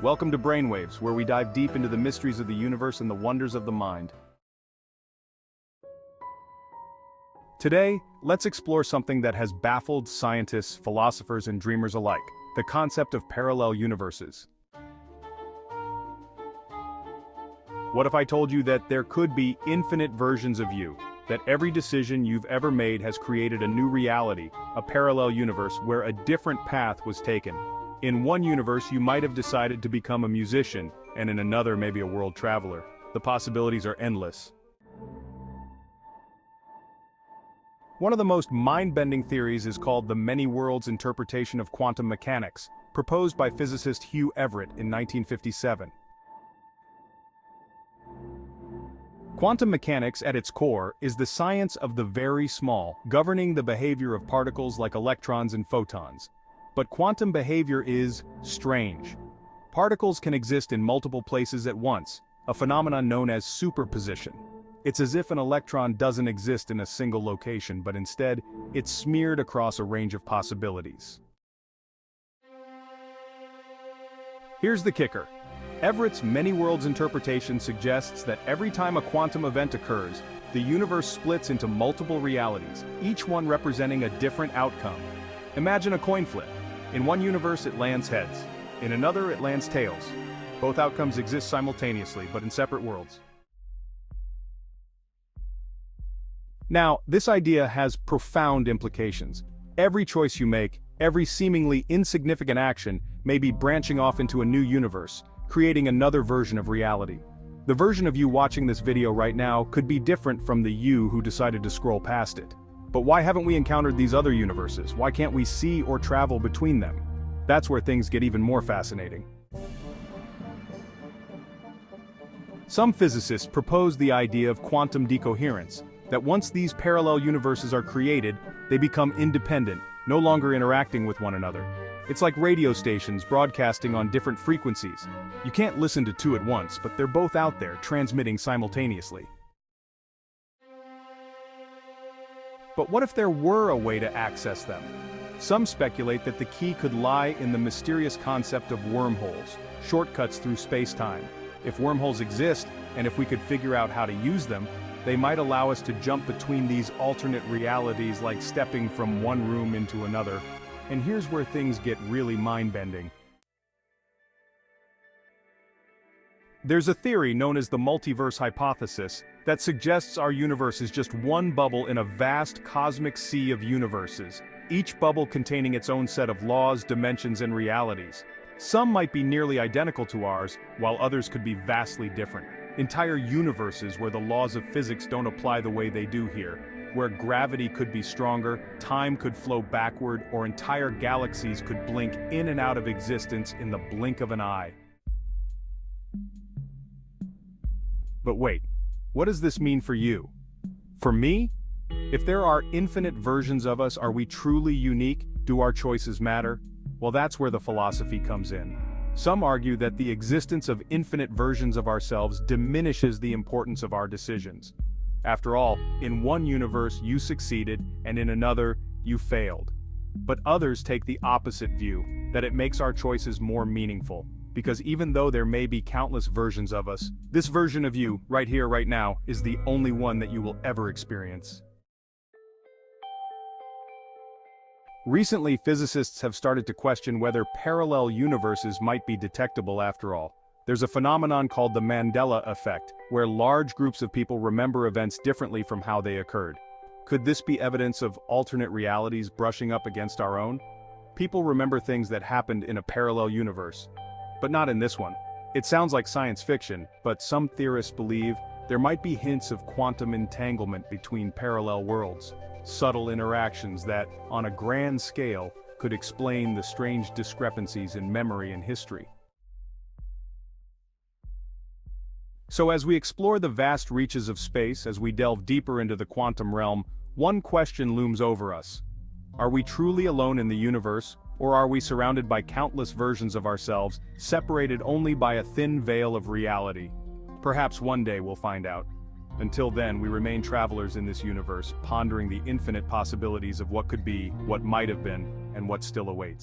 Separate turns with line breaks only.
Welcome to Brainwaves, where we dive deep into the mysteries of the universe and the wonders of the mind. Today, let's explore something that has baffled scientists, philosophers, and dreamers alike: the concept of parallel universes. What if I told you that there could be infinite versions of you, that every decision you've ever made has created a new reality, a parallel universe where a different path was taken? In one universe, you might have decided to become a musician, and in another, maybe a world traveler. The possibilities are endless. One of the most mind-bending theories is called the many worlds interpretation of quantum mechanics, proposed by physicist Hugh Everett in 1957. Quantum mechanics, at its core, is the science of the very small, governing the behavior of particles like electrons and photons. But quantum behavior is strange. Particles can exist in multiple places at once, a phenomenon known as superposition. It's as if an electron doesn't exist in a single location, but instead, it's smeared across a range of possibilities. Here's the kicker. Everett's many worlds interpretation suggests that every time a quantum event occurs, the universe splits into multiple realities, each one representing a different outcome. Imagine a coin flip. In one universe it lands heads, in another it lands tails. Both outcomes exist simultaneously, but in separate worlds. Now, this idea has profound implications. Every choice you make, every seemingly insignificant action, may be branching off into a new universe, creating another version of reality. The version of you watching this video right now could be different from the you who decided to scroll past it. But why haven't we encountered these other universes? Why can't we see or travel between them? That's where things get even more fascinating. Some physicists propose the idea of quantum decoherence, that once these parallel universes are created, they become independent, no longer interacting with one another. It's like radio stations broadcasting on different frequencies. You can't listen to two at once, but they're both out there, transmitting simultaneously. But what if there were a way to access them? Some speculate that the key could lie in the mysterious concept of wormholes, shortcuts through space-time. If wormholes exist, and if we could figure out how to use them, they might allow us to jump between these alternate realities, like stepping from one room into another. And here's where things get really mind-bending. There's a theory known as the multiverse hypothesis that suggests our universe is just one bubble in a vast cosmic sea of universes, each bubble containing its own set of laws, dimensions, and realities. Some might be nearly identical to ours, while others could be vastly different. Entire universes where the laws of physics don't apply the way they do here, where gravity could be stronger, time could flow backward, or entire galaxies could blink in and out of existence in the blink of an eye. But wait, what does this mean for you? For me? If there are infinite versions of us, are we truly unique? Do our choices matter? Well, that's where the philosophy comes in. Some argue that the existence of infinite versions of ourselves diminishes the importance of our decisions. After all, in one universe you succeeded, and in another, you failed. But others take the opposite view, that it makes our choices more meaningful. Because even though there may be countless versions of us, this version of you, right here, right now, is the only one that you will ever experience. Recently, physicists have started to question whether parallel universes might be detectable after all. There's a phenomenon called the Mandela effect, where large groups of people remember events differently from how they occurred. Could this be evidence of alternate realities brushing up against our own? People remember things that happened in a parallel universe, but not in this one. It sounds like science fiction, but some theorists believe there might be hints of quantum entanglement between parallel worlds, subtle interactions that, on a grand scale, could explain the strange discrepancies in memory and history. So as we explore the vast reaches of space, as we delve deeper into the quantum realm, one question looms over us. Are we truly alone in the universe, or are we surrounded by countless versions of ourselves, separated only by a thin veil of reality? Perhaps one day we'll find out. Until then, we remain travelers in this universe, pondering the infinite possibilities of what could be, what might have been, and what still awaits.